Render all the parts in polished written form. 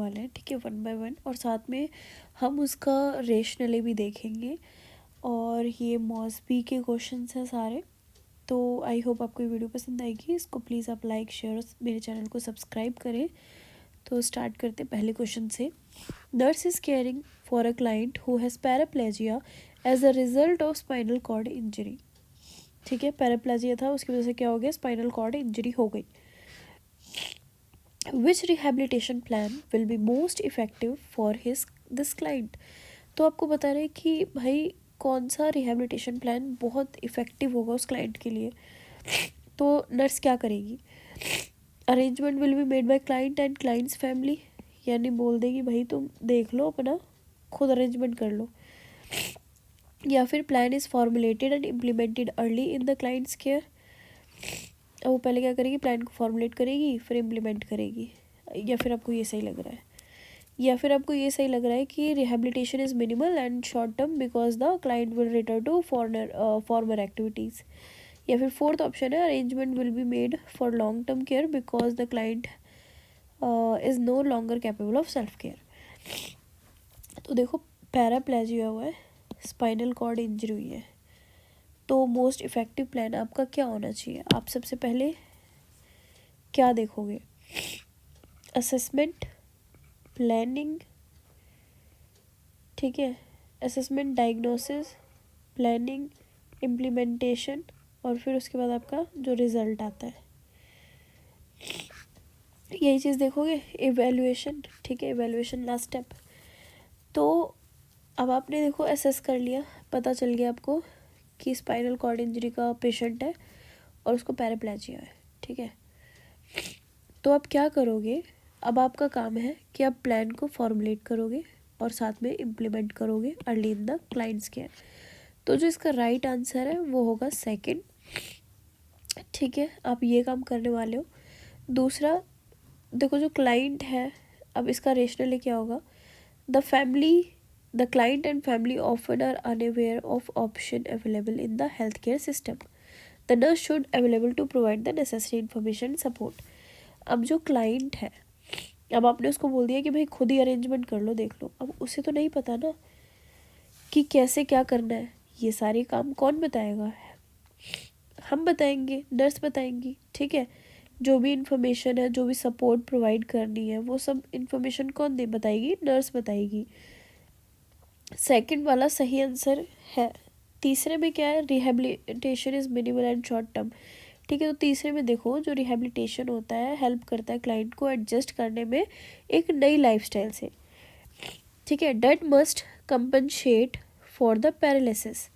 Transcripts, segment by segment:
वाला है, ठीक है, 1 बाय 1, और साथ में हम उसका रेशनली भी देखेंगे। और ये मॉसबी के क्वेश्चंस हैं सारे। तो आई होप आपको ये वीडियो पसंद आएगी। इसको प्लीज़ आप लाइक शेयर और मेरे चैनल को सब्सक्राइब करें। तो स्टार्ट करते पहले क्वेश्चन से। Nurse is caring for a client who has paraplegia as a result of spinal cord injury. ठीक है, पैराप्लेजिया था, उसकी वजह से क्या हो गया, स्पाइनल कॉर्ड इंजरी हो गई। Which rehabilitation plan will be most effective for this client. तो आपको बता रहे हैं कि भाई कौन सा रिहेबिलिटेशन प्लान बहुत इफ़ेक्टिव होगा उस क्लाइंट के लिए। तो नर्स क्या करेगी, arrangement will be made by client and clients family, यानी बोल देगी भाई तुम देख लो अपना, खुद अरेंजमेंट कर लो। या फिर plan is formulated and implemented early in the clients care. अब वो पहले क्या करेगी, प्लान को फॉर्मुलेट करेगी फिर इम्प्लीमेंट करेगी। या फिर आपको ये सही लग रहा है, कि rehabilitation is minimal and short term because the client will return to former activities. या फिर फोर्थ ऑप्शन है, arrangement will be made for long term care because the client is no longer capable of self care. तो देखो, paraplegia हुआ है, spinal cord injury हुई है, तो मोस्ट इफ़ेक्टिव प्लान आपका क्या होना चाहिए। आप सबसे पहले क्या देखोगे, असेसमेंट, प्लानिंग, ठीक है, असेसमेंट, डायग्नोसिस, प्लानिंग, इम्प्लीमेंटेशन, और फिर उसके बाद आपका जो रिज़ल्ट आता है यही चीज़ देखोगे, इवैल्यूएशन। ठीक है, इवैल्यूएशन लास्ट स्टेप। तो अब आपने देखो असेस कर लिया, पता चल गया आपको कि स्पाइनल कॉर्ड इंजरी का पेशेंट है और उसको पैराप्लेजिया है। ठीक है, तो आप क्या करोगे, अब आपका काम है कि आप प्लान को फॉर्मुलेट करोगे और साथ में इम्प्लीमेंट करोगे early in the clients care. तो जो इसका राइट आंसर है वो होगा सेकंड। ठीक है, आप ये काम करने वाले हो। दूसरा देखो, जो क्लाइंट है, अब इसका रेशनली क्या होगा, the client and family often are unaware of option available in the health care system. The nurse should available to provide the necessary information support. अब जो क्लाइंट है, अब आपने उसको बोल दिया कि भाई खुद ही अरेंजमेंट कर लो, देख लो। अब उसे तो नहीं पता ना कि कैसे क्या करना है, ये सारे काम कौन बताएगा, हम बताएंगे, नर्स बताएंगी। ठीक है, जो भी इन्फॉर्मेशन है, जो भी सपोर्ट प्रोवाइड करनी है, वो सब इन्फॉर्मेशन कौन दे बताएगी, नर्स बताएगी। सेकंड वाला सही आंसर है। तीसरे में क्या है, rehabilitation is minimal and short term. ठीक है, तो तीसरे में देखो, जो रिहेबिलिटेशन होता है हेल्प करता है क्लाइंट को एडजस्ट करने में एक नई लाइफस्टाइल से। ठीक है, that must compensate for the paralysis.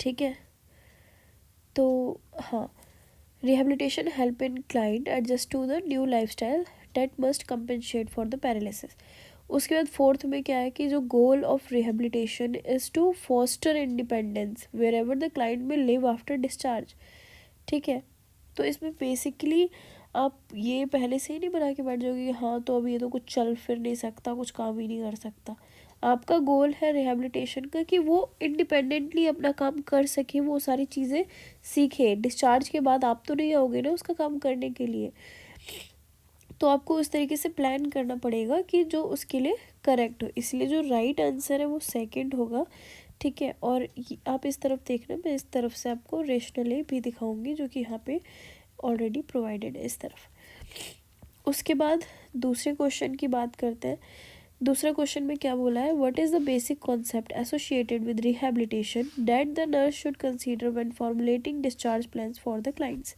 ठीक है, तो हाँ, rehabilitation help in client adjust to the new lifestyle that must compensate for the paralysis. उसके बाद फोर्थ में क्या है कि जो goal of rehabilitation is to foster independence wherever the client may live after discharge. ठीक है, तो इसमें बेसिकली आप ये पहले से ही नहीं बना के बैठ जाओगे कि हाँ तो अब ये तो कुछ चल फिर नहीं सकता, कुछ काम ही नहीं कर सकता। आपका गोल है रिहेबिलिटेशन का कि वो इंडिपेंडेंटली अपना काम कर सके, वो सारी चीज़ें सीखे। डिस्चार्ज के बाद आप तो नहीं आओगे ना उसका काम करने के लिए, तो आपको उस तरीके से प्लान करना पड़ेगा कि जो उसके लिए करेक्ट हो। इसलिए जो राइट आंसर है वो सेकंड होगा। ठीक है, और आप इस तरफ देखना, मैं इस तरफ से आपको रेशनली भी दिखाऊंगी जो कि यहाँ पे ऑलरेडी प्रोवाइडेड है इस तरफ। उसके बाद दूसरे क्वेश्चन की बात करते हैं। दूसरा क्वेश्चन में क्या बोला है, what is the basic concept associated with rehabilitation that the nurse should consider when formulating discharge plans for the clients.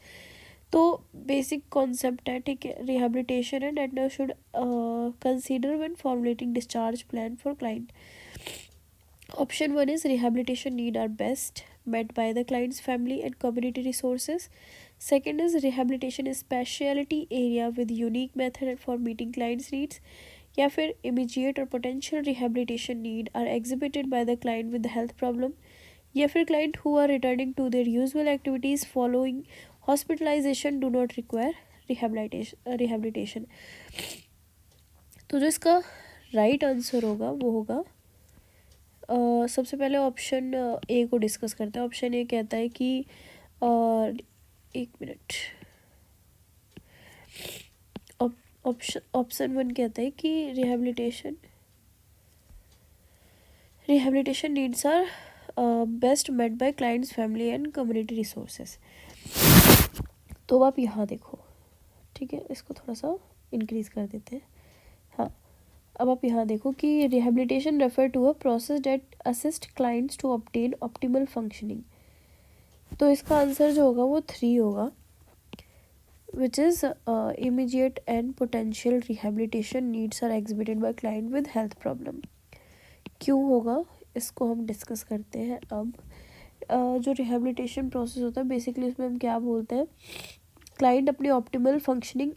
तो बेसिक कॉन्सेप्ट है, ठीक है, रिहेबिलिटेशन है, that nurse should consider when formulating discharge plan for client. Option 1 is rehabilitation need are best met by the client's family and community resources. Second is rehabilitation is specialty area with unique method for meeting client's needs. या फिर immediate or potential rehabilitation need are exhibited by the client with the health problem. या फिर client who are returning to their usual activities following hospitalization do not require rehabilitation. तो जो इसका right answer होगा वो होगा, सबसे पहले ऑप्शन ए को डिस्कस करते हैं। ऑप्शन ए कहता है कि एक मिनट, ऑप्शन 1 कहता है कि rehabilitation needs are best met by clients family and community resources. तो आप यहाँ देखो, ठीक है, इसको थोड़ा सा इंक्रीज कर देते हैं। हाँ, अब आप यहाँ देखो कि rehabilitation refer to a process that assist clients to obtain optimal functioning. तो इसका आंसर जो होगा वो 3 होगा, which is immediate and potential rehabilitation needs are exhibited by client with health problem। क्यों होगा इसको हम डिस्कस करते हैं अब। जो रिहेबिलिटेशन प्रोसेस होता है बेसिकली उसमें हम क्या बोलते हैं, क्लाइंट अपनी ऑप्टिमल फंक्शनिंग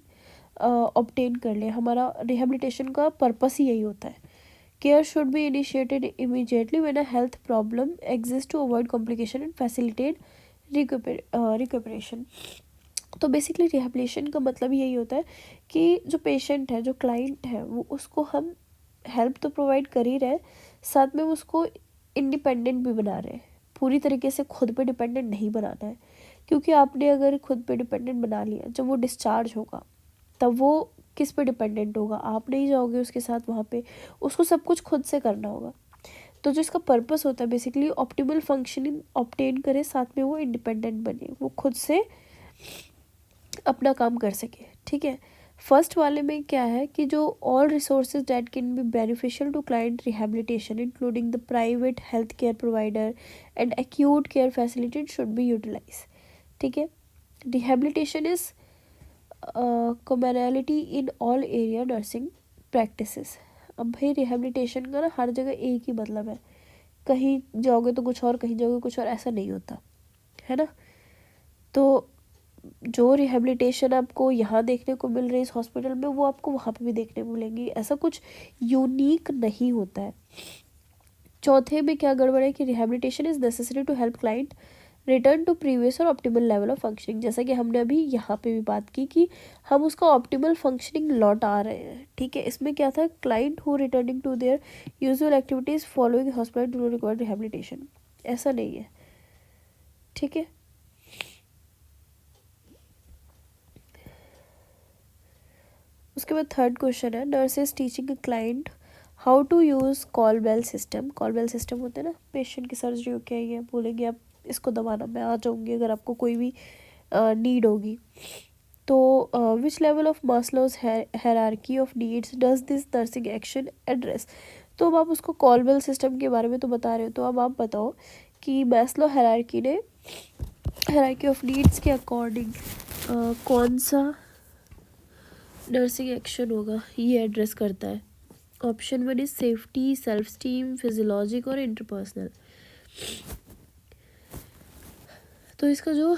ऑब्टेन कर ले। हमारा रिहेबिलिटेशन का पर्पस ही यही होता है। Care should be initiated immediately when a health problem exist to avoid complication and facilitate recuperation. तो बेसिकली रिहेबिलिटेशन का मतलब यही होता है कि जो पेशेंट है, जो क्लाइंट है, वो उसको हम हेल्प तो प्रोवाइड कर ही रहे, साथ में उसको इंडिपेंडेंट भी बना रहे हैं। पूरी तरीके से खुद पे डिपेंडेंट नहीं बनाना है, क्योंकि आपने अगर खुद पे डिपेंडेंट बना लिया, जब वो डिस्चार्ज होगा तब वो किस पे डिपेंडेंट होगा, आप नहीं जाओगे उसके साथ वहाँ पे, उसको सब कुछ खुद से करना होगा। तो जो इसका पर्पस होता है बेसिकली ऑप्टिमल फंक्शनिंग ऑब्टेन करे, साथ में वो इंडिपेंडेंट बने, वो खुद से अपना काम कर सके। ठीक है, फर्स्ट वाले में क्या है कि जो all resources that can be beneficial to client rehabilitation including the private health care provider and acute care facility should be utilize. ठीक है, rehabilitation is commonality in all area nursing practices. अब भाई रिहेबिलिटेशन का ना हर जगह एक ही मतलब है, कहीं जाओगे तो कुछ और, कहीं जाओगे कुछ और, ऐसा नहीं होता है ना। तो जो रिहेबिलिटेशन आपको यहाँ देखने को मिल रही है इस हॉस्पिटल में, वो आपको वहाँ पे भी देखने को मिलेंगी, ऐसा कुछ यूनिक नहीं होता है। चौथे में क्या गड़बड़ है कि rehabilitation is necessary to help client return to previous और ऑप्टिमल लेवल ऑफ फंक्शनिंग। जैसा कि हमने अभी यहाँ पे भी बात की कि हम उसका ऑप्टिमल फंक्शनिंग लौट आ रहे हैं। ठीक है, इसमें क्या था, client who returning to their usual activities following hospital do not require rehabilitation, ऐसा नहीं है। ठीक है, उसके बाद थर्ड क्वेश्चन है, nurse is teaching a client how to use call bell system. Call bell system होते हैं ना, पेशेंट की सर्जरी हो क्या है, बोलेंगे आप इसको दबाना, मैं आ जाऊँगी अगर आपको कोई भी नीड होगी। तो which level of Maslow's hierarchy of needs does this nursing action address. तो अब आप उसको कॉल बेल सिस्टम के बारे में तो बता रहे हो, तो अब आप बताओ कि मैस्लो हायरार्की ने हायरार्की ऑफ नीड्स के अकॉर्डिंग कौन सा नर्सिंग एक्शन होगा ये एड्रेस करता है। Option 1 is safety, self esteem, physiologic और इंटरपर्सनल। तो इसका जो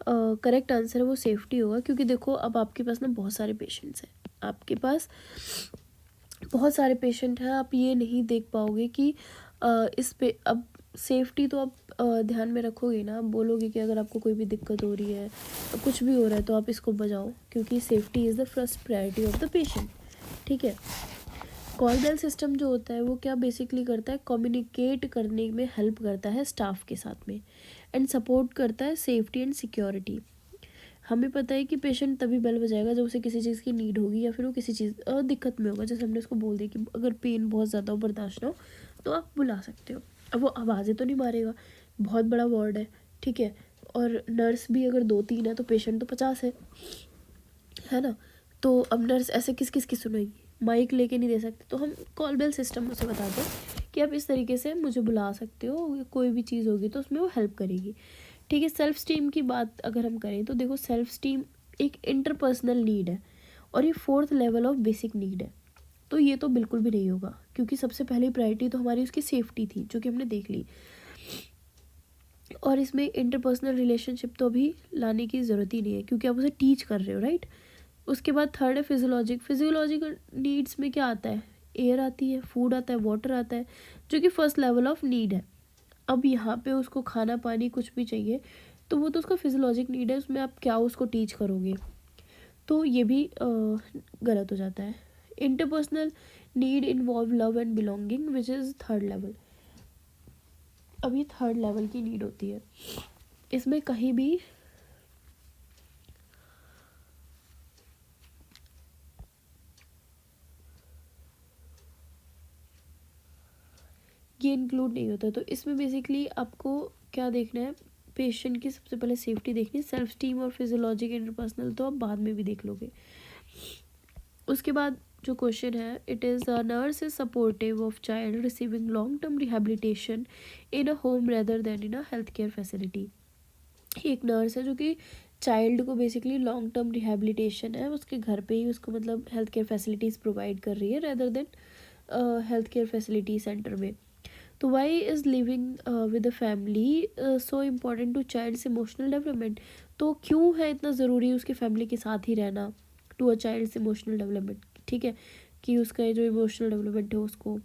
करेक्ट आंसर है वो सेफ्टी होगा, क्योंकि देखो अब आपके पास ना बहुत सारे पेशेंट्स हैं, आपके पास बहुत सारे पेशेंट हैं, आप ये नहीं देख पाओगे कि इस पे अब सेफ्टी तो आप ध्यान में रखोगे ना, आप बोलोगे कि अगर आपको कोई भी दिक्कत हो रही है, कुछ भी हो रहा है, तो आप इसको बजाओ, क्योंकि safety is the first priority of the patient. ठीक है, कॉल बेल सिस्टम जो होता है वो क्या बेसिकली करता है, कम्युनिकेट करने में हेल्प करता है स्टाफ के साथ में, एंड सपोर्ट करता है सेफ्टी एंड सिक्योरिटी। हमें पता है कि पेशेंट तभी बेल बजाएगा जब उसे किसी चीज़ की नीड होगी, या फिर वो किसी चीज़ दिक्कत में होगा। जैसे हमने उसको बोल दिया कि अगर पेन बहुत ज़्यादा हो, बर्दाश्त ना हो, तो आप बुला सकते हो। अब वो आवाज़ें तो नहीं मारेगा, बहुत बड़ा वार्ड है, ठीक है, और नर्स भी अगर 2-3 है तो पेशेंट तो 50 है ना। तो अब नर्स ऐसे किस किस की सुनेगी, माइक लेके नहीं दे सकते। तो हम कॉल बेल सिस्टम उसे बता दें कि आप इस तरीके से मुझे बुला सकते हो, कोई भी चीज़ होगी तो उसमें वो हेल्प करेगी। ठीक है, सेल्फ स्टीम की बात अगर हम करें तो देखो, सेल्फ स्टीम एक इंटरपर्सनल नीड है और ये 4th level of basic need है। तो ये तो बिल्कुल भी नहीं होगा, क्योंकि सबसे पहली प्रायोरिटी तो हमारी उसकी सेफ्टी थी, जो कि हमने देख ली, और इसमें इंटरपर्सनल रिलेशनशिप तो अभी लाने की ज़रूरत ही नहीं है, क्योंकि आप उसे टीच कर रहे हो, राइट। उसके बाद थर्ड है फिजियोलॉजिक। फिजियोलॉजिकल नीड्स में क्या आता है, एयर आती है, फूड आता है, वाटर आता है, जो कि फर्स्ट लेवल ऑफ नीड है। अब यहाँ पे उसको खाना पानी कुछ भी चाहिए, तो वो तो उसका फिजियोलॉजिक नीड है, उसमें आप क्या उसको टीच करोगे, तो ये भी गलत हो जाता है। Interpersonal need involve love and belonging which is third level. अब ये थर्ड लेवल की नीड होती है, इसमें कहीं भी ये इंक्लूड नहीं होता। तो इसमें बेसिकली आपको क्या देखना है, पेशेंट की सबसे पहले सेफ्टी देखनी है, सेल्फ स्टीम और फिजियोलॉजिक इंटरपर्सनल तो आप बाद में भी देख लोगे। उसके बाद जो क्वेश्चन है, it is a nurse is supportive of child receiving long term rehabilitation in a home rather then in a health care facility. एक नर्स है जो कि चाइल्ड को बेसिकली लॉन्ग टर्म रिहेबिलिटेशन है उसके घर पे ही उसको मतलब हेल्थ केयर फैसिलिटीज़ प्रोवाइड कर रही है rather than health care facility center में। तो why is living with a family so important to child's emotional development. तो क्यों है इतना ज़रूरी उसकी फैमिली के साथ ही रहना to a child's emotional development, ठीक है, कि उसका जो इमोशनल डेवलपमेंट है उसको,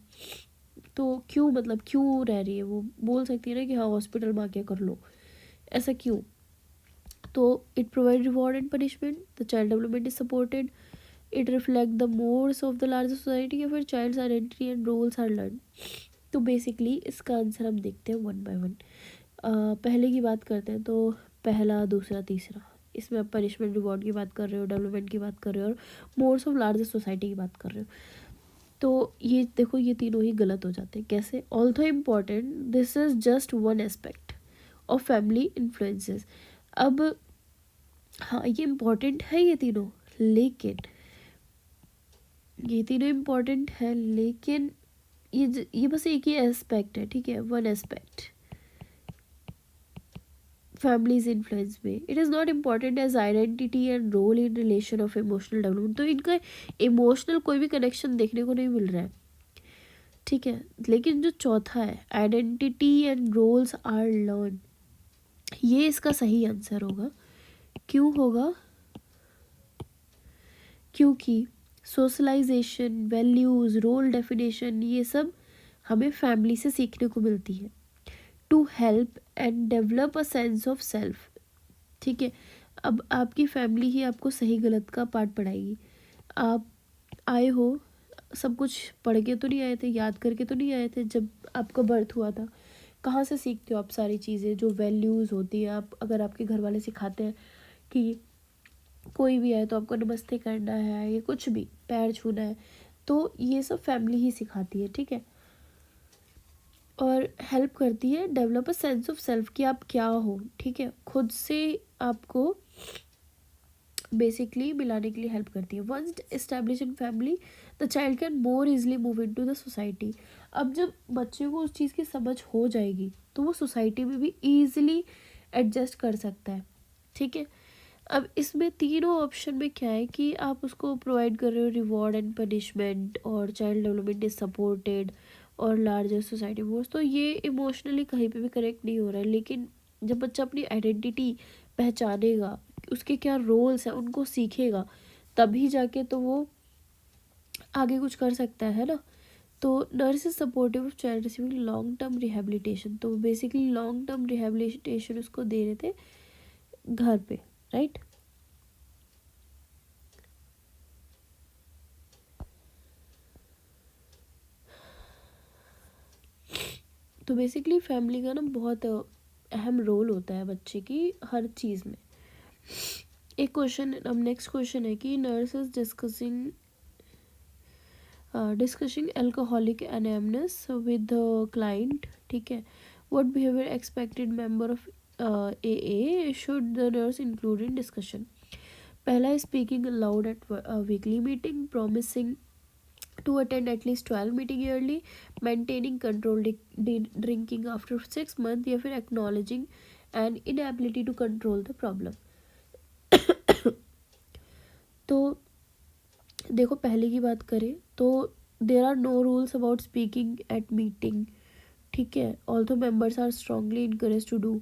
तो क्यों मतलब क्यों रह रही है, वो बोल सकती है ना कि हाँ हॉस्पिटल में आके कर लो, ऐसा क्यों। तो it provide reward and punishment, the child development is supported, it reflect the modes of the larger society, या फिर child's identity and roles are learn. तो बेसिकली इसका आंसर हम देखते हैं वन बाय वन। पहले की बात करते हैं, तो पहला दूसरा तीसरा, इसमें आप पनिशमेंट रिवॉर्ड की बात कर रहे हो, डेवलपमेंट की बात कर रहे हो और मोड्स ऑफ लार्जर सोसाइटी की बात कर रहे हो। तो ये देखो ये तीनों ही गलत हो जाते हैं। कैसे? Although important this is just one aspect of family influences. अब हाँ ये इम्पॉर्टेंट है ये तीनों, लेकिन ये तीनों इम्पॉर्टेंट है लेकिन ये बस एक ही एस्पेक्ट है, ठीक है, वन एस्पेक्ट फैमिलीज इन्फ्लुएंस में। It is not important as identity and role in relation of emotional development. तो इनका इमोशनल कोई भी कनेक्शन देखने को नहीं मिल रहा है, ठीक है। लेकिन जो चौथा है, identity and roles are learn, ये इसका सही आंसर होगा। क्यों होगा? क्योंकि सोशलाइजेशन, वैल्यूज़, रोल डेफिनेशन, ये सब हमें फैमिली से सीखने को मिलती है to help and develop a sense of self, ठीक है। अब आपकी फैमिली ही आपको सही गलत का पाठ पढ़ाएगी। आप आए हो, सब कुछ पढ़ के तो नहीं आए थे, याद करके तो नहीं आए थे जब आपका बर्थ हुआ था। कहाँ से सीखते हो आप सारी चीज़ें, जो वैल्यूज़ होती है। आप अगर आपके घर वाले सिखाते हैं कि कोई भी आए तो आपको नमस्ते करना है, ये कुछ भी पैर छूना है, तो ये सब फैमिली ही सिखाती है, ठीक है। और हेल्प करती है develop a sense of self, कि आप क्या हो, ठीक है, खुद से आपको बेसिकली मिलाने के लिए हेल्प करती है। Once establish in family the child can more easily move into the society. अब जब बच्चे को उस चीज़ की समझ हो जाएगी तो वो सोसाइटी में भी ईजिली एडजस्ट कर सकता है, ठीक है। अब इसमें तीनों ऑप्शन में क्या है कि आप उसको प्रोवाइड कर रहे हो रिवॉर्ड एंड पनिशमेंट, और चाइल्ड डेवलपमेंट इज सपोर्टेड, और लार्जर सोसाइटी मोड्स, तो ये इमोशनली कहीं पे भी करेक्ट नहीं हो रहा है। लेकिन जब बच्चा अपनी आइडेंटिटी पहचानेगा, उसके क्या रोल्स हैं उनको सीखेगा, तभी जाके तो वो आगे कुछ कर सकता है ना। तो nurse is supportive of child receiving long term rehabilitation, तो बेसिकली लॉन्ग टर्म रिहेबिलिटेशन उसको दे रहे थे घर पे, राइट। तो बेसिकली फैमिली का ना बहुत अहम रोल होता है बच्चे की हर चीज़ में। एक क्वेश्चन, अब नेक्स्ट क्वेश्चन है कि nurse is discussing alcoholic anonymous with the client, ठीक है। What behaviour expected member of A should the nurse include in discussion. पहला है speaking aloud at weekly meeting, promising to attend at least 12 meeting yearly, maintaining controlled drinking after 6 months, या फिर acknowledging an inability to control the problem। तो देखो पहले की बात करें तो there are no rules about speaking at meeting, ठीक है, also members are strongly encourage to do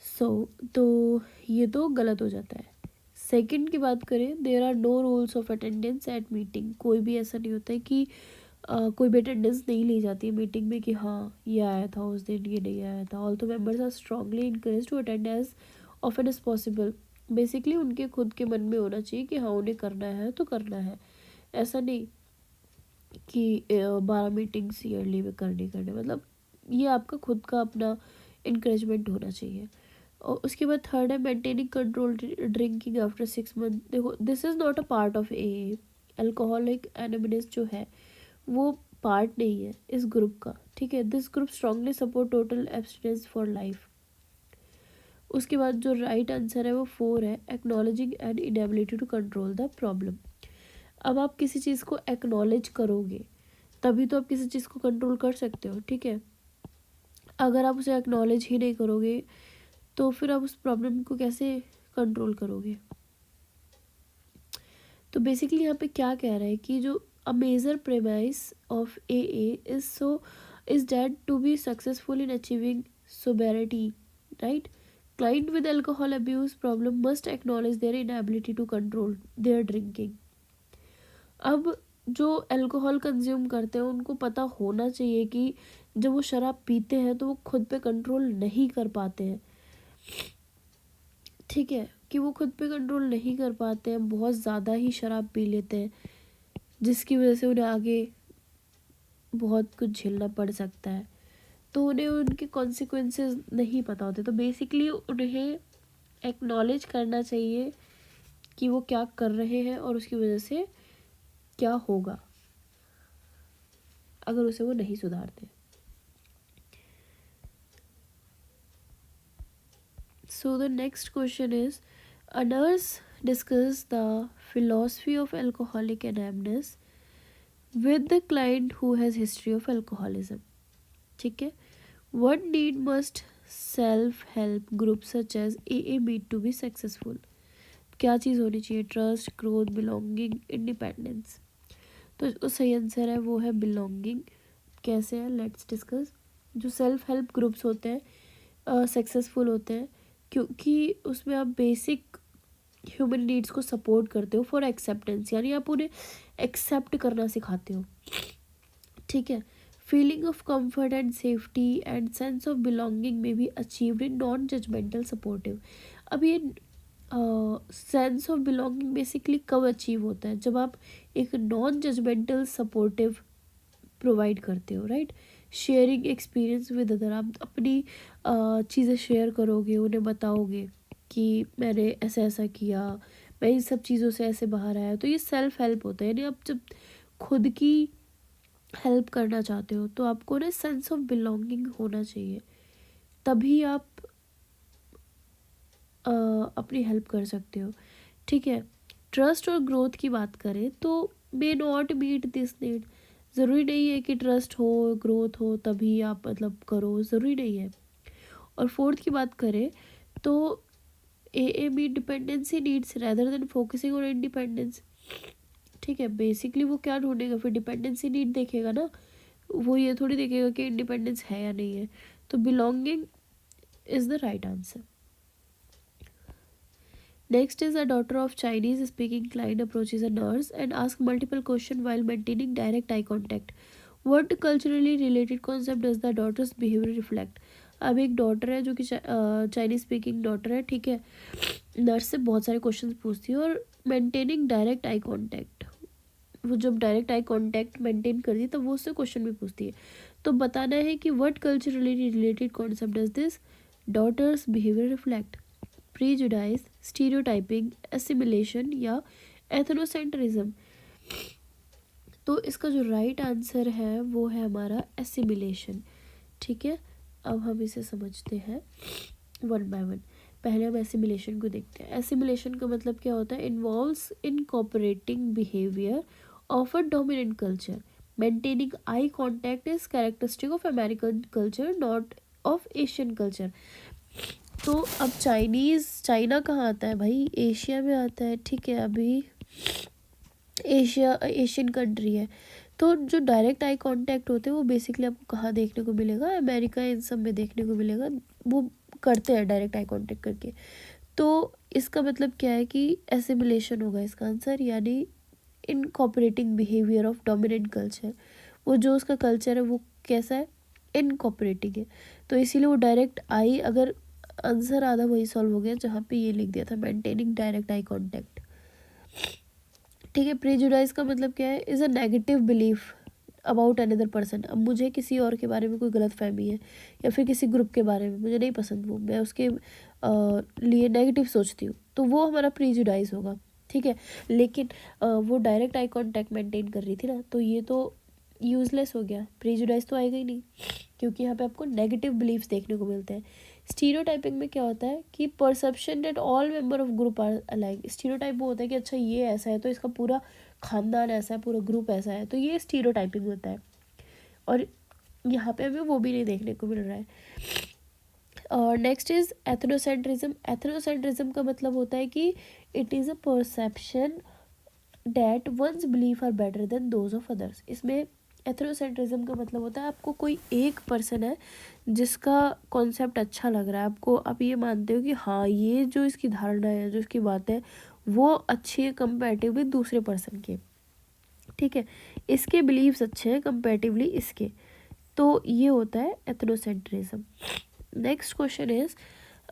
so, तो ये तो गलत हो जाता है। सेकंड की बात करें, there are no rules of attendance at meeting, कोई भी ऐसा नहीं होता है कि कोई भी अटेंडेंस नहीं ली जाती है मीटिंग में कि हाँ ये आया था उस दिन, ये नहीं आया था। Also members are strongly encourage to attend as often as possible, basically उनके खुद के मन में होना चाहिए कि हाँ उन्हें करना है तो करना है, ऐसा नहीं कि 12 मीटिंग्स ईयरली में करने मतलब ये आपका खुद का अपना इनक्रेजमेंट होना चाहिए। और उसके बाद थर्ड है maintaining control drinking after 6 month. देखो this is not a part of A, alcoholic anonymous जो है वो पार्ट नहीं है इस ग्रुप का, ठीक है। This group strongly support total abstinence for life. उसके बाद जो राइट आंसर है वो 4 है, acknowledging and inability to control the problem. अब आप किसी चीज़ को एक्नॉलेज करोगे तभी तो आप किसी चीज़ को कंट्रोल कर सकते हो, ठीक है। अगर आप उसे एक्नॉलेज ही नहीं करोगे तो फिर आप उस प्रॉब्लम को कैसे कंट्रोल करोगे। तो बेसिकली यहाँ पे क्या कह रहा है कि जो a major premise of A is that to be successful in achieving sobriety, right, client with alcohol abuse problem must acknowledge their inability to control their drinking। अब जो अल्कोहल कंज्यूम करते हैं उनको पता होना चाहिए कि जब वो शराब पीते हैं तो वो खुद पे कंट्रोल नहीं कर पाते हैं, ठीक है, कि वो खुद पे कंट्रोल नहीं कर पाते हैं, बहुत ज़्यादा ही शराब पी लेते हैं जिसकी वजह से उन्हें आगे बहुत कुछ झेलना पड़ सकता है, तो उन्हें उनके कॉन्सिक्वेंसेस नहीं पता होते। तो बेसिकली उन्हें एक्नॉलेज करना चाहिए कि वो क्या कर रहे हैं और उसकी वजह से क्या होगा अगर उसे वो नहीं सुधारते। So the next question is, a nurse discuss the philosophy of alcoholic anonymous with the client who has history of alcoholism, ठीक है। What need must self-help groups such as AA meet to be successful? क्या चीज़ होनी चाहिए? Trust, growth, belonging, independence. तो जो सही answer है वो है बिलोंगिंग। कैसे है, लेट्स डिस्कस। जो सेल्फ हेल्प ग्रुप्स होते हैं सक्सेसफुल होते हैं क्योंकि उसमें आप बेसिक ह्यूमन नीड्स को सपोर्ट करते हो फॉर एक्सेप्टेंस, यानी आप उन्हें एक्सेप्ट करना सिखाते हो, ठीक है। Feeling of comfort and safety and sense of belonging may be achieved in non-judgmental supportive। अब ये सेंस ऑफ बिलोंगिंग बेसिकली कब अचीव होता है? जब आप एक नॉन जजमेंटल सपोर्टिव प्रोवाइड करते हो, right. Sharing experience with other, आप अपनी चीज़ें शेयर करोगे, उन्हें बताओगे कि मैंने ऐसा ऐसा किया, मैं इन सब चीज़ों से ऐसे बाहर आया, तो ये सेल्फ हेल्प होता है। यानी आप जब खुद की हेल्प करना चाहते हो तो आपको ना सेंस ऑफ बिलोंगिंग होना चाहिए, तभी आप अपनी हेल्प कर सकते हो, ठीक है। ट्रस्ट और ग्रोथ की बात करें तो may not meet this need. ज़रूरी नहीं है कि ट्रस्ट हो, ग्रोथ हो तभी आप मतलब करो, ज़रूरी नहीं है। और फोर्थ की बात करें तो A meet dependency needs rather than focusing on independence, ठीक है। बेसिकली वो क्या ढूंढेगा, फिर डिपेंडेंसी नीड देखेगा ना, वो ये थोड़ी देखेगा कि इंडिपेंडेंस है या नहीं है। तो belonging is the right answer. Next is, a daughter of Chinese speaking client approaches a nurse and ask multiple question while maintaining direct eye contact. What culturally related concept does the daughter's behaviour reflect. अब एक daughter है जो कि Chinese speaking daughter है, ठीक है, nurse से बहुत सारे क्वेश्चन पूछती है और मेंटेनिंग डायरेक्ट आई कॉन्टैक्ट, वो जब डायरेक्ट आई कांटेक्ट मेंटेन करती है तब वो उससे क्वेश्चन भी पूछती है। तो बताना है कि what culturally related concept does this daughter's behaviour reflect, prejudice, stereotyping, assimilation या एथनोसेंट्रिज्म। तो इसका जो राइट आंसर है वो है हमारा एसिमिलेशन, ठीक है। अब हम इसे समझते हैं वन बाय वन। पहले हम एसिमिलेशन को देखते हैं। एसिमिलेशन का मतलब क्या होता है? Involves incorporating behaviour of a dominant culture. Maintaining eye contact is characteristic of American culture, not of Asian culture. तो अब चाइना कहाँ आता है भाई? एशिया में आता है, ठीक है। अभी एशियन कंट्री है। तो जो डायरेक्ट आई कांटेक्ट होते हैं वो बेसिकली आपको कहाँ देखने को मिलेगा? अमेरिका, इन सब में देखने को मिलेगा। वो करते हैं डायरेक्ट आई कांटेक्ट करके। तो इसका मतलब क्या है कि एसिमिलेशन होगा इसका आंसर, यानी incorporating behaviour of dominant culture. वो जो उसका कल्चर है वो कैसा है? इनकॉपरेटिंग है। तो इसीलिए वो डायरेक्ट आई, अगर आंसर आधा वही सॉल्व हो गया जहाँ पे ये लिख दिया था मेंटेनिंग डायरेक्ट आई कांटेक्ट, ठीक है। प्रेजुडाइज का मतलब क्या है? Is a negative belief about another person. अब मुझे किसी और के बारे में कोई गलत फहमी है या फिर किसी ग्रुप के बारे में मुझे नहीं पसंद, वो मैं उसके लिए नेगेटिव सोचती हूँ, तो वो हमारा प्रेजुडाइज होगा, ठीक है। लेकिन वो डायरेक्ट आई कांटेक्ट मेंटेन कर रही थी ना, तो ये तो यूजलेस हो गया, प्रेजुडाइज तो आएगा ही नहीं, क्योंकि यहाँ पे आपको नेगेटिव बिलीफ्स देखने को मिलते हैं। स्टीरियोटाइपिंग में क्या होता है कि perception that all member of group are alike. Stereotype वो होता है कि अच्छा ये ऐसा है तो इसका पूरा खानदान ऐसा है, पूरा ग्रुप ऐसा है, तो ये स्टीरियोटाइपिंग होता है। और यहाँ पे हमें वो भी नहीं देखने को मिल रहा है। और नेक्स्ट इज एथनोसेंट्रिज्म। एथनोसेंट्रिज्म का मतलब होता है कि it is a perception that one's belief are better than those of others. इसमें एथनोसेंट्रिज्म का मतलब होता है आपको कोई एक पर्सन है जिसका कॉन्सेप्ट अच्छा लग रहा है आपको, आप ये मानते हो कि हाँ ये जो इसकी धारणा है, जो इसकी बात है वो अच्छी है कंपेरेटिवली दूसरे पर्सन के, ठीक है, इसके बिलीव्स अच्छे हैं कंपेरेटिवली इसके, तो ये होता है ethnocentrism. Next question is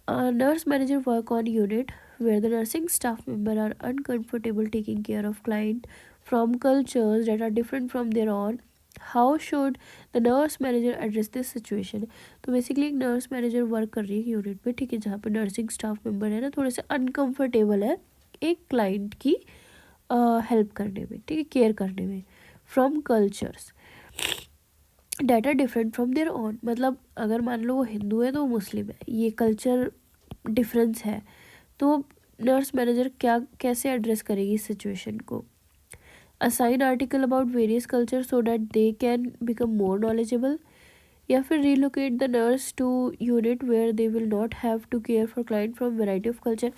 nurse manager work on unit where the nursing staff member are uncomfortable taking care of client from cultures that are different from their own. How should the nurse manager address this situation? तो basically एक nurse manager work कर रही है unit में, ठीक है, जहाँ पे नर्सिंग स्टाफ मेंबर है ना थोड़े से अनकंफर्टेबल है एक क्लाइंट की हेल्प करने में, ठीक है, केयर करने में, from cultures that are different from their own. मतलब अगर मान लो वो हिंदू है तो वो मुस्लिम है, ये कल्चर डिफरेंस है, तो नर्स मैनेजर क्या कैसे एड्रेस करेगी इस सिचुएशन को। Assign article about various culture so that they can become more knowledgeable, या फिर relocate the nurse to unit where they will not have to care for client from variety of culture.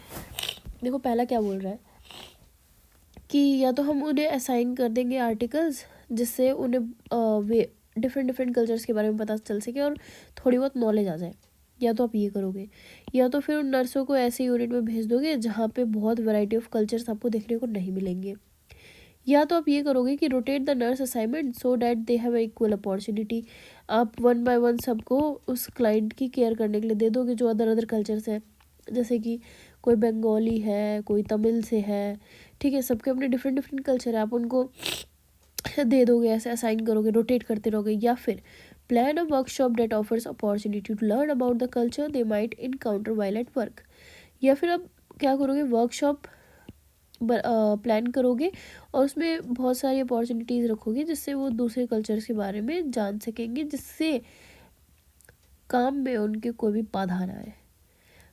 देखो पहला क्या बोल रहा है कि या तो हम उन्हें असाइन कर देंगे आर्टिकल्स जिससे उन्हें वे डिफरेंट डिफरेंट कल्चर्स के बारे में पता चल सके और थोड़ी बहुत नॉलेज आ जाए, या तो आप ये करोगे, या तो फिर उन नर्सों को ऐसे यूनिट में भेज दोगे जहाँ पे बहुत वैरायटी ऑफ कल्चर्स आपको देखने को नहीं मिलेंगे, या तो आप ये करोगे कि rotate the nurse assignment so that they have equal opportunity. आप वन बाय वन सबको उस क्लाइंट की केयर करने के लिए दे दोगे जो अदर अदर कल्चर्स हैं, जैसे कि कोई बंगाली है, कोई तमिल से है, ठीक है, सबके अपने डिफरेंट डिफरेंट कल्चर है, आप उनको दे दोगे, ऐसे असाइन करोगे, रोटेट करते रहोगे। या फिर plan a workshop that offers opportunity to learn about the culture they might encounter while at work. या फिर आप क्या करोगे, वर्कशॉप प्लान करोगे और उसमें बहुत सारी अपॉर्चुनिटीज़ रखोगे जिससे वो दूसरे कल्चर्स के बारे में जान सकेंगे, जिससे काम में उनके कोई भी बाधा ना आए।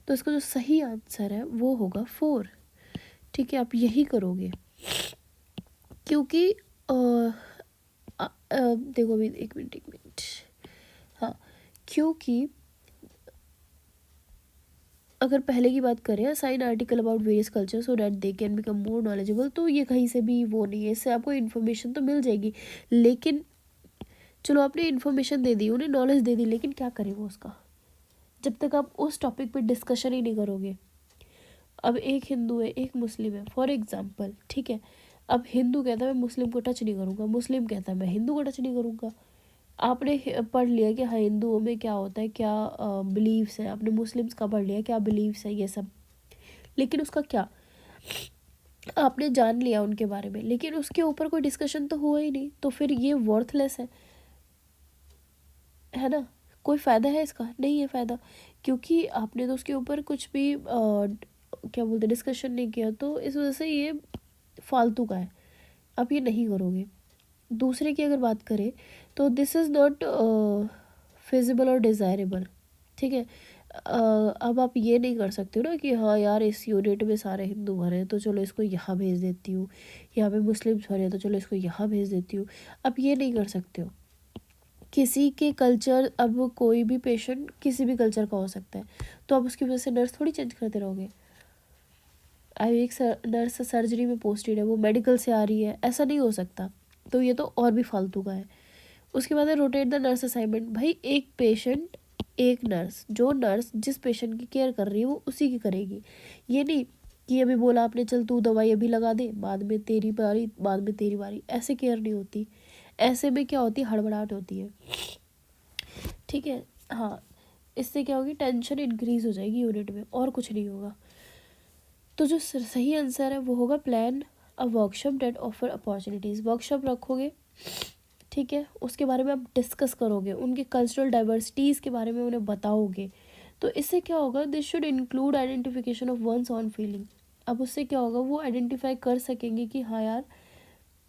तो इसका जो सही आंसर है वो होगा 4, ठीक है, आप यही करोगे, क्योंकि देखो अभी एक मिनट, हाँ, क्योंकि अगर पहले की बात करें sign article about various culture so that they can become more knowledgeable, तो ये कहीं से भी वो नहीं है, इससे आपको इन्फॉर्मेशन तो मिल जाएगी, लेकिन चलो आपने इन्फॉर्मेशन दे दी, उन्हें नॉलेज दे दी, लेकिन क्या करें वो उसका, जब तक आप उस टॉपिक पे डिस्कशन ही नहीं करोगे। अब एक हिंदू है एक मुस्लिम है फॉर एग्जाम्पल, ठीक है, अब हिंदू कहता है मैं मुस्लिम को टच नहीं करूँगा, मुस्लिम कहता है मैं हिंदू को टच नहीं करूँगा। आपने पढ़ लिया कि हाँ हिंदुओं में क्या होता है, क्या बिलीव्स है, आपने मुस्लिम्स का पढ़ लिया क्या बिलीव्स है ये सब, लेकिन उसका क्या आपने जान लिया उनके बारे में, लेकिन उसके ऊपर कोई डिस्कशन तो हुआ ही नहीं, तो फिर ये वर्थलेस है ना, कोई फ़ायदा है इसका, नहीं है फ़ायदा, क्योंकि आपने तो उसके ऊपर कुछ भी क्या बोलते डिस्कशन नहीं किया, तो इस वजह से ये फालतू का है, आप ये नहीं करोगे। दूसरे की अगर बात करें तो दिस इज़ नॉट फिजिबल और डिज़ायरेबल, ठीक है, अब आप ये नहीं कर सकते हो ना कि हाँ यार इस यूनिट में सारे हिंदू भरे हैं तो चलो इसको यहाँ भेज देती हूँ, यहाँ पे मुस्लिम्स भरे हैं तो चलो इसको यहाँ भेज देती हूँ, आप ये नहीं कर सकते हो। किसी के कल्चर, अब कोई भी पेशेंट किसी भी कल्चर का हो सकता है, तो आप उसकी वजह से नर्स थोड़ी चेंज करते रहोगे। अब एक नर्स सर्जरी में पोस्टेड है, वो मेडिकल से आ रही है, ऐसा नहीं हो सकता, तो ये तो और भी फालतू का है। उसके बाद है रोटेट द नर्स असाइनमेंट। भाई एक पेशेंट एक नर्स, जो नर्स जिस पेशेंट की केयर कर रही है वो उसी की करेगी, ये नहीं कि अभी बोला आपने चल तू दवाई अभी लगा दे, बाद में तेरी बारी, बाद में तेरी बारी, ऐसे केयर नहीं होती, ऐसे में क्या होती है हड़बड़ाहट होती है, ठीक है, हाँ, इससे क्या होगी टेंशन इंक्रीज हो जाएगी यूनिट में, और कुछ नहीं होगा। तो जो सही आंसर है वो होगा plan a workshop that offer opportunities. Workshop रखोगे, ठीक है, उसके बारे में आप डिस्कस करोगे, उनके कल्चरल डाइवर्सिटीज़ के बारे में उन्हें बताओगे, तो इससे क्या होगा, this should include identification of one's own feeling. अब उससे क्या होगा, वो आइडेंटिफाई कर सकेंगे कि हाँ यार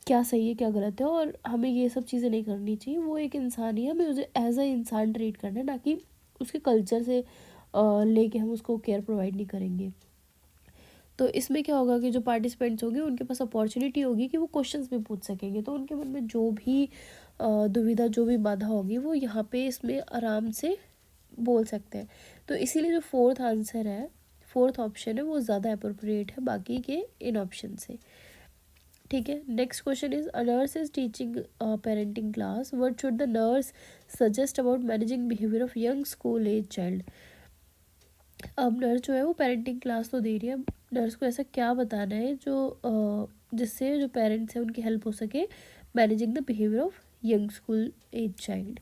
क्या सही है क्या गलत है, और हमें ये सब चीज़ें नहीं करनी चाहिए। वो एक इंसान ही है, हमें उसे एज अ इंसान ट्रीट करना है, ना कि उसके कल्चर से लेके हम उसको केयर प्रोवाइड नहीं करेंगे। तो इसमें क्या होगा कि जो पार्टिसिपेंट्स होंगे उनके पास अपॉर्चुनिटी होगी कि वो क्वेश्चंस भी पूछ सकेंगे, तो उनके मन में जो भी दुविधा, जो भी बाधा होगी, वो यहाँ पे इसमें आराम से बोल सकते हैं। तो इसीलिए जो फोर्थ आंसर है, फोर्थ ऑप्शन है, वो ज़्यादा अप्रोप्रिएट है बाकी के इन ऑप्शन से। ठीक है, next question is, a nurse is teaching parenting class, what should the nurse suggest about managing behaviour of young school age child. अब नर्स जो है वो पेरेंटिंग क्लास तो दे रही है, नर्स को ऐसा क्या बताना है जो जिससे जो पेरेंट्स हैं उनकी हेल्प हो सके managing the behaviour of young school age child.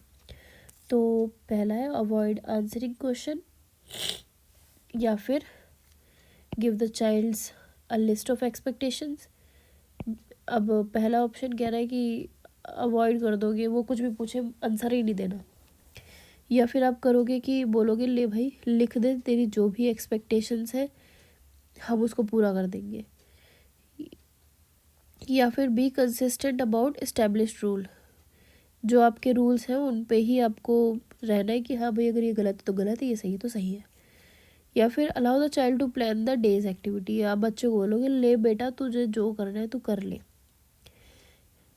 तो पहला है अवॉइड आंसरिंग क्वेश्चन, या फिर give the child's a list of expectations. अब पहला ऑप्शन कह रहा है कि अवॉइड कर दोगे, वो कुछ भी पूछे आंसर ही नहीं देना, या फिर आप करोगे कि बोलोगे ले भाई लिख दे तेरी जो भी एक्सपेक्टेशंस है हम उसको पूरा कर देंगे, या फिर be consistent about established rule, जो आपके रूल्स हैं उन पे ही आपको रहना है कि हाँ भाई अगर ये गलत है तो गलत है, ये सही है तो सही है। या फिर allow the child to plan the day's activity, आप बच्चे को बोलोगे ले बेटा तुझे जो करना है तू कर ले।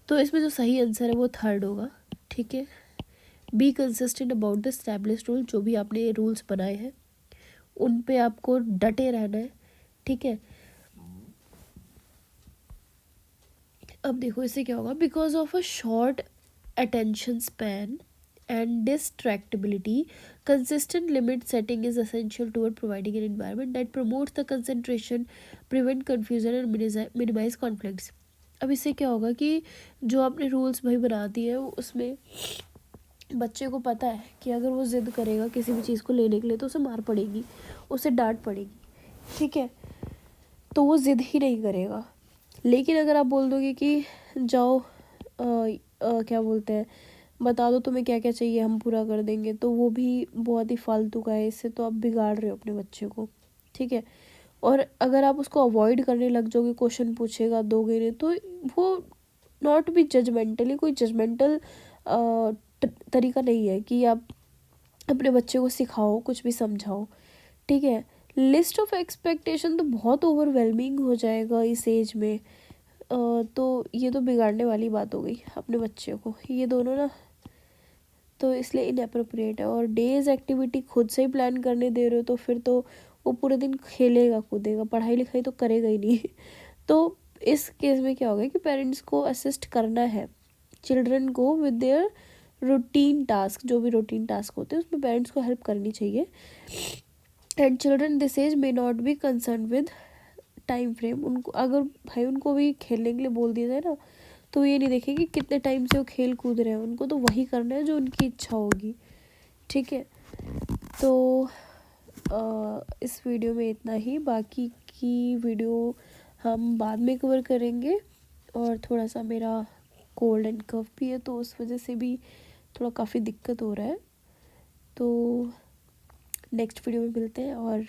तो इसमें जो सही आंसर है वो थर्ड होगा। ठीक है, be consistent about the established rule, जो भी आपने रूल्स बनाए हैं उन पे आपको डटे रहना है। ठीक है, अब देखो इससे क्या होगा, because of a short attention span and distractibility, consistent limit setting is essential toward providing an environment that promotes the concentration, prevent confusion and minimize conflicts. अब इससे क्या होगा कि जो आपने रूल्स भाई बना दिए हैं उसमें बच्चे को पता है कि अगर वो ज़िद करेगा किसी भी चीज़ को लेने के लिए तो उसे मार पड़ेगी, उसे डांट पड़ेगी। ठीक है, तो वो ज़िद ही नहीं करेगा। लेकिन अगर आप बोल दोगे कि जाओ क्या बोलते हैं, बता दो तुम्हें क्या क्या चाहिए हम पूरा कर देंगे, तो वो भी बहुत ही फालतू का है, इससे तो आप बिगाड़ रहे हो अपने बच्चे को। ठीक है, और अगर आप उसको अवॉइड करने लग जाओगे, क्वेश्चन पूछेगा दोगे नहीं, तो वो नॉट बी जजमेंटली, कोई जजमेंटल तरीका नहीं है कि आप अपने बच्चे को सिखाओ कुछ भी समझाओ। ठीक है, लिस्ट ऑफ एक्सपेक्टेशन तो बहुत ओवरवेलमिंग हो जाएगा इस एज में, तो ये तो बिगाड़ने वाली बात हो गई अपने बच्चे को, ये दोनों ना, तो इसलिए इनअप्रोप्रिएट है। और डेज एक्टिविटी खुद से ही प्लान करने दे रहे हो तो फिर तो वो पूरे दिन खेलेगा कूदेगा, पढ़ाई लिखाई तो करेगा ही नहीं। तो इस केस में क्या होगा कि पेरेंट्स को असिस्ट करना है चिल्ड्रन को विद देयर रूटीन टास्क, जो भी रूटीन टास्क होते हैं उसमें पेरेंट्स को हेल्प करनी चाहिए। And children this age may not be concern with time frame, उनको अगर भाई उनको भी खेलने के लिए बोल दिया जाए ना, तो ये नहीं देखेंगे कितने टाइम से वो खेल कूद रहे हैं, उनको तो वही करना है जो उनकी इच्छा होगी। ठीक है, तो इस वीडियो में इतना ही, बाकी की वीडियो हम बाद में कवर करेंगे। और थोड़ा सा मेरा कोल्ड एंड कफ भी है तो उस वजह से भी थोड़ा काफ़ी दिक्कत हो रहा है। तो नेक्स्ट वीडियो में मिलते हैं और